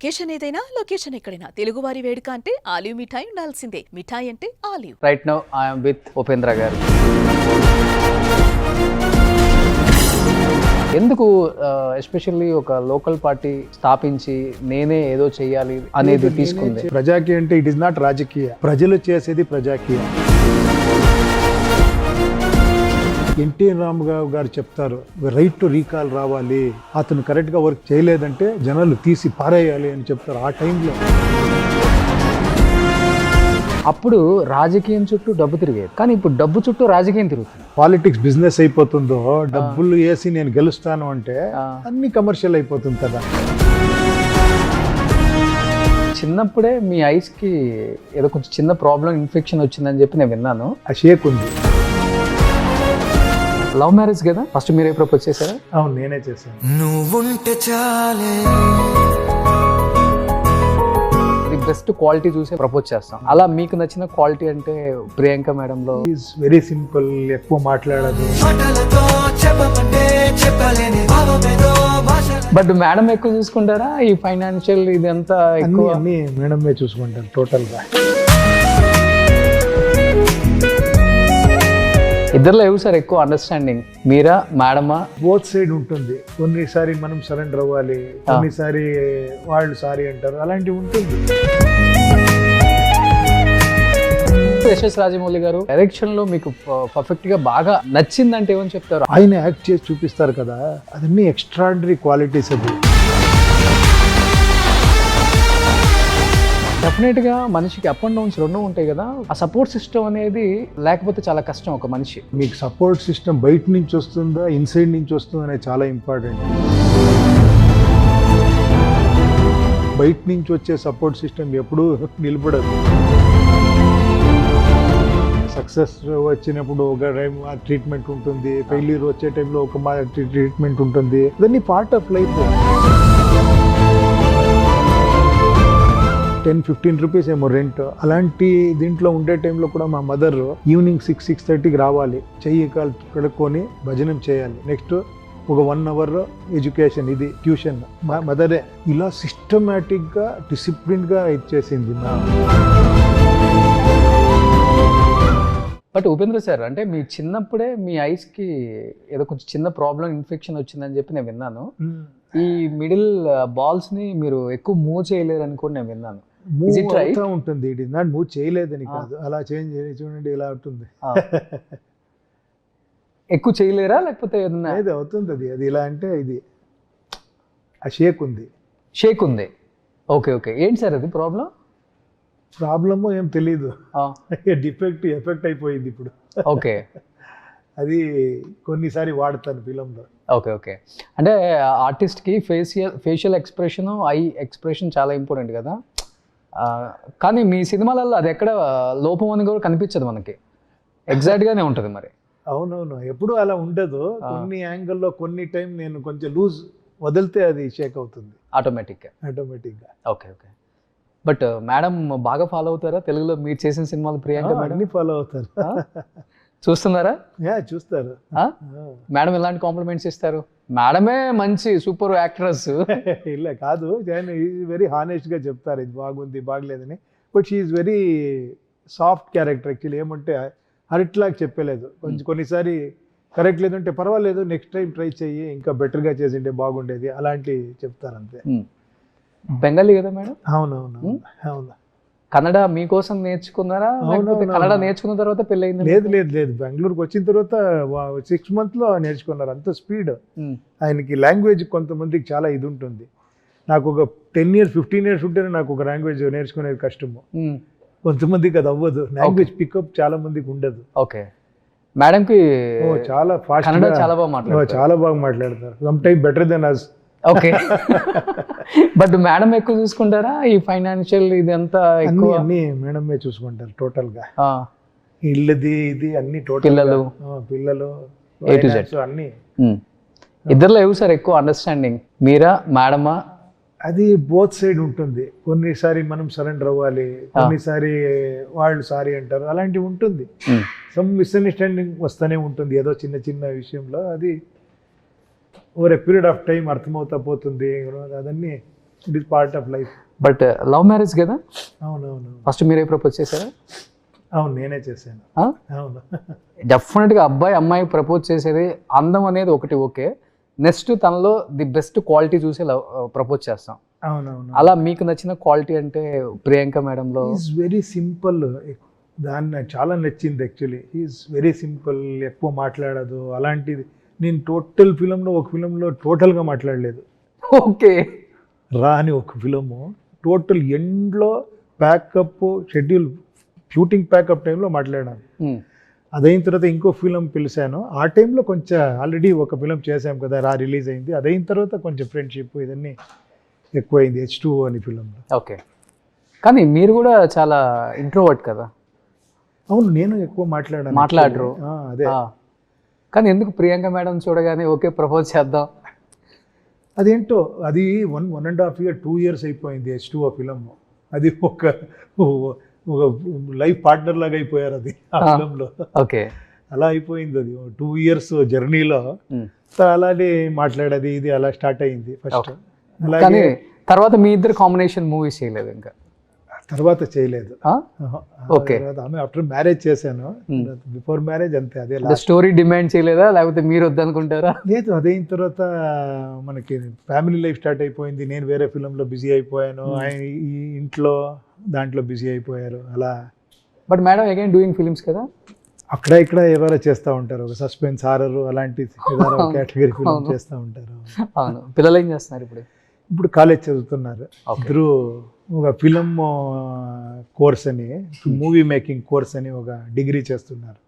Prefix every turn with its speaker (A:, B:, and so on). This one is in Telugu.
A: అకేషన్ ఏదైనా లొకేషన్ ఎక్కడైనా తెలుగువారి వేడుక అంటే ఆలివ్ మిఠాయి ఉండాల్సిందే. మిఠాయి అంటే olive.
B: Right now I am with Upendra గారు. ఎందుకు ఎస్పెషల్లీ ఒక లోకల్ పార్టీ స్థాపించి నేనే ఏదో చెయ్యాలి అనేది తీసుకుంది?
C: ప్రజాకీయ అంటే ఇట్ ఇస్ నాట్ రాజకీయ, ప్రజలు చేసేది ప్రజాకీయ. ఎన్టీఆర్ రామారావు గారు చెప్తారు, రైట్ టు రీకాల్ రావాలి, అతను కరెక్ట్గా వర్క్ చేయలేదంటే జనాలు తీసి పారేయాలి అని చెప్తారు. ఆ టైంలో
B: అప్పుడు రాజకీయం చుట్టూ డబ్బు తిరిగేది, కానీ ఇప్పుడు డబ్బు చుట్టూ రాజకీయం తిరుగుతుంది.
C: పాలిటిక్స్ బిజినెస్ అయిపోతుందో, డబ్బులు వేసి నేను గెలుస్తాను అంటే అన్ని కమర్షియల్ అయిపోతుంది కదా.
B: చిన్నప్పుడే మీ ఐస్కి ఏదో కొంచెం చిన్న ప్రాబ్లం, ఇన్ఫెక్షన్ వచ్చిందని చెప్పి నేను విన్నాను.
C: ఆ షేక్ ఉంది.
B: లవ్ మ్యారేజ్ కదా, ఫస్ట్ మీరే ప్రపోజ్ చేశారా?
C: అవును, నేనే చేశాను.
D: నువ్వుంటే చాలే,
B: ఇది బెస్ట్ క్వాలిటీ చూసి ప్రపోజ్ చేస్తాం. అలా మీకు నచ్చిన క్వాలిటీ అంటే ప్రియాంక మేడంలో
C: ఈజ్ వెరీ సింపుల్, ఎక్కువ మాట్లాడదు.
D: మాటలతో చెప్పమంటే చెప్పలేని భావమేదో భాష.
B: బట్ మేడం ఎక్కువ చూసుకుంటారా? ఈ ఫైనాన్షియల్ ఇదంతా ఎక్కువ
C: అన్ని మేడమే చూసుకుంటారు టోటల్గా.
B: ఇద్దరులో ఏవి సార్ ఎక్కువ అండర్స్టాండింగ్, మీరా మేడమా?
C: బోత్ సైడ్ ఉంటుంది. కొన్నిసారి మనం సరెండర్ అవ్వాలి, కొన్నిసారి వాళ్ళు సారీ అంటారు, అలాంటివి ఉంటుంది.
B: యశస్ రాజమౌళి గారు డైరెక్షన్ లో మీకు పర్ఫెక్ట్ గా బాగా నచ్చిందంటే ఏమని చెప్తారు?
C: ఆయన యాక్ట్ చేసి చూపిస్తారు కదా, అదన్నీ ఎక్స్ట్రాడినరీ క్వాలిటీస్. అది
B: డెఫినెట్గా మనిషికి అప్ అండ్ డౌన్స్ రెండు ఉంటాయి కదా, ఆ సపోర్ట్ సిస్టమ్ అనేది లేకపోతే చాలా కష్టం ఒక మనిషి.
C: మీకు సపోర్ట్ సిస్టమ్ బయట నుంచి వస్తుందా, ఇన్సైడ్ నుంచి వస్తుందా అనేది చాలా ఇంపార్టెంట్. బయట నుంచి వచ్చే సపోర్ట్ సిస్టమ్ ఎప్పుడూ నిలబడదు. సక్సెస్ వచ్చినప్పుడు ఒక టైం ట్రీట్మెంట్ ఉంటుంది, ఫెయిల్యూర్ వచ్చే టైంలో ఒక ట్రీట్మెంట్ ఉంటుంది. ఇవన్నీ పార్ట్ ఆఫ్ లైఫ్. 10-15 రూపీస్ ఏమో రెంట్. అలాంటి దీంట్లో ఉండే టైంలో కూడా మా మదర్ ఈవినింగ్ 6-6:30కి రావాలి, చెయ్యి కాలు కడుక్కొని భజనం చేయాలి. నెక్స్ట్ ఒక 1 అవర్ ఎడ్యుకేషన్, ఇది ట్యూషన్. మా మదరే ఇలా సిస్టమేటిక్గా డిసిప్లిన్గా ఇచ్చేసింది.
B: బట్ ఉపేంద్ర సార్, అంటే మీ చిన్నప్పుడే మీ ఐస్కి ఏదో కొంచెం చిన్న ప్రాబ్లం, ఇన్ఫెక్షన్ వచ్చిందని చెప్పి నేను విన్నాను. ఈ మిడిల్ బాల్స్ని మీరు ఎక్కువ మూవ్ చేయలేరు అని కూడా నేను విన్నాను.
C: మూవ్ అవుతూ ఉంటుంది. ఇట్ ఇస్ నాట్ మూవ్ చేయలేదని కాదు, అలా చేంజ్ చూడండి ఇలా ఉంటుంది.
B: ఎక్కువ చేయలేరా లేకపోతే
C: ఏది అవుతుంది? అది ఇలా అంటే ఇది ఆ షేక్ ఉంది.
B: షేక్ ఉంది. Okay okay. ఏంటి సార్ అది ప్రాబ్లం?
C: ప్రాబ్లము ఏం తెలీదు, డిఫెక్ట్ ఎఫెక్ట్ అయిపోయింది ఇప్పుడు.
B: ఓకే.
C: అది కొన్నిసారి వాడతాను ఫిలంలో.
B: Okay okay. అంటే ఆర్టిస్ట్కి ఫేషియల్ ఎక్స్ప్రెషన్, ఐ ఎక్స్ప్రెషన్ చాలా ఇంపార్టెంట్ కదా, కానీ మీ సినిమాలలో అది ఎక్కడ లోపం అని కూడా కనిపించదు మనకి, ఎగ్జాక్ట్గానే ఉంటుంది మరి.
C: అవునవును, ఎప్పుడు అలా ఉండదు. కొన్ని యాంగిల్లో కొన్ని టైం నేను కొంచెం లూజ్ వదిలితే అది షేక్ అవుతుంది ఆటోమేటిక్గా.
B: Okay okay. బట్ మేడం బాగా ఫాలో అవుతారా తెలుగులో మీరు చేసిన సినిమాలు? ప్రియాంక మేడం
C: అన్ని ఫాలో అవుతారు.
B: చూస్తున్నారా?
C: చూస్తారు.
B: మేడం ఎలాంటి కాంప్లిమెంట్స్ ఇస్తారు? మేడమే మంచి సూపర్ యాక్ట్రెస్.
C: ఇలా కాదు, వెరీ హానెస్ట్గా చెప్తారు, ఇది బాగుంది బాగలేదని. But she is very soft character. Actually ఏమంటే అరిట్లాగా చెప్పలేదు. కొన్నిసారి కరెక్ట్ లేదంటే పర్వాలేదు, నెక్స్ట్ టైం ట్రై చెయ్యి, ఇంకా బెటర్గా చేసింటే బాగుండేది, అలాంటి చెప్తారు అంతే.
B: బెంగాలీ కదా మేడం?
C: అవునవును అవును.
B: కన్నడ మీకోసం నేర్చుకున్నారా? కన్నడ నేర్చుకున్న తర్వాత పెళ్ళయింది?
C: లేదు లేదు లేదు, బెంగళూరుకి వచ్చిన తర్వాత 6 months నేర్చుకున్నారు. అంత స్పీడ్ ఆయనకి. లాంగ్వేజ్ కొంతమందికి చాలా ఇది ఉంటుంది. నాకు ఒక 10 years 15 years ఉంటేనే నాకు ఒక లాంగ్వేజ్ నేర్చుకునేది కష్టము. కొంతమందికి అది అవ్వదు. లాంగ్వేజ్ పికప్ చాలా మందికి ఉండదు.
B: ఓకే. మేడంకి
C: చాలా ఫాస్ట్,
B: చాలా
C: బాగా మాట్లాడతారు. Some time better then us.
B: Okay. But madam ఎక్కువ చూసుకుంటారా? ఈ ఫైనాన్షియల్ ఇదంతా
C: అన్ని మేడమే చూసుకుంటారు టోటల్గా. ఇల్లుది ఇది అన్ని టోటల్, పిల్లలు అన్ని.
B: ఇద్దరులో ఏవి సార్ ఎక్కువ అండర్స్టాండింగ్, మీరా మేడమా?
C: అది బోత్ సైడ్ ఉంటుంది. కొన్నిసారి మనం సరెండర్ అవ్వాలి, కొన్నిసారి వాళ్ళు సారీ అంటారు, అలాంటివి ఉంటుంది. సమ్ మిస్అండర్స్టాండింగ్ వస్తూనే ఉంటుంది ఏదో చిన్న చిన్న విషయంలో. అది over a period of time అర్థమవుతా పోతుంది. అదన్నీ it is part of life.
B: But love marriage కదా,
C: అవునవును
B: ఫస్ట్ మీరే ప్రపోజ్ చేశారా?
C: అవును, నేనే చేశాను. అవును.
B: డెఫినెట్గా అబ్బాయి అమ్మాయి ప్రపోజ్ చేసేది అందం అనేది ఒకటి ఓకే, నెక్స్ట్ తనలో ది బెస్ట్ క్వాలిటీ చూసి ప్రపోజ్ చేస్తాం.
C: అవునవును.
B: అలా మీకు నచ్చిన క్వాలిటీ అంటే ప్రియాంక మేడంలో
C: ఈజ్ వెరీ సింపుల్. దాన్ని నాకు చాలా నచ్చింది యాక్చువల్లీ. ఈజ్ వెరీ సింపుల్, ఎక్కువ మాట్లాడదు అలాంటిది. నేను టోటల్ ఫిలంలో ఒక ఫిలంలో టోటల్గా మాట్లాడలేదు.
B: ఓకే.
C: రా అని ఒక ఫిలము టోటల్ ఎండ్లో ప్యాకప్ షెడ్యూల్ షూటింగ్ ప్యాకప్ టైంలో మాట్లాడాను. అదైన తర్వాత ఇంకో ఫిలం పిలిచాను. ఆ టైంలో కొంచెం ఆల్రెడీ ఒక ఫిలం చేసాం కదా, రా రిలీజ్ అయింది. అదైన తర్వాత కొంచెం ఫ్రెండ్షిప్ ఇదన్నీ ఎక్కువైంది H2O అని ఫిలంలో.
B: ఓకే. కానీ మీరు కూడా చాలా ఇంట్రోవర్ట్ కదా?
C: అవును, నేను ఎక్కువ
B: మాట్లాడరు.
C: అదే.
B: కానీ ఎందుకు ప్రియాంక మేడం చూడగానే ఓకే ప్రపోజ్ చేద్దాం?
C: అదేంటో అది 1.5 year 2 years అయిపోయింది H2O ఫిలం. అది ఒక లైఫ్ పార్ట్నర్ లాగా అయిపోయారు అది ఆ ఫిలంలో.
B: ఓకే.
C: అలా అయిపోయింది అది 2 years జర్నీలో. అలానే మాట్లాడేది ఇది అలా స్టార్ట్ అయింది ఫస్ట్.
B: కానీ తర్వాత మీ ఇద్దరు కాంబినేషన్ మూవీస్ చేయలేదు ఇంకా?
C: తర్వాత చేయలేదు.
B: ఓకే.
C: ఆమె ఆఫ్టర్ మ్యారేజ్ చేశాను, బిఫోర్ మ్యారేజ్ అంతే. అదే
B: స్టోరీ డిమాండ్ చేయలేదా, లేకపోతే మీరు వద్దనుకుంటారా?
C: లేదు, అదైన తర్వాత మనకి ఫ్యామిలీ లైఫ్ స్టార్ట్ అయిపోయింది. నేను వేరే ఫిలంలో బిజీ అయిపోయాను, ఆయన ఈ ఇంట్లో దాంట్లో బిజీ అయిపోయారు అలా.
B: But madam again doing films కదా?
C: అక్కడ ఇక్కడ ఎవరో చేస్తూ ఉంటారు, ఒక సస్పెన్స్ హారర్ అలాంటి ఏదో కేటగిరీ ఫిలిం చేస్తూ ఉంటారు.
B: అవును. పిల్లలు ఏం చేస్తున్నారు ఇప్పుడు?
C: ఇప్పుడు కాలేజ్ చదువుతున్నారు ఇద్దరు. ఒక ఫిలిం కోర్స్ అని, మూవీ మేకింగ్ కోర్స్ అని ఒక డిగ్రీ చేస్తున్నారు.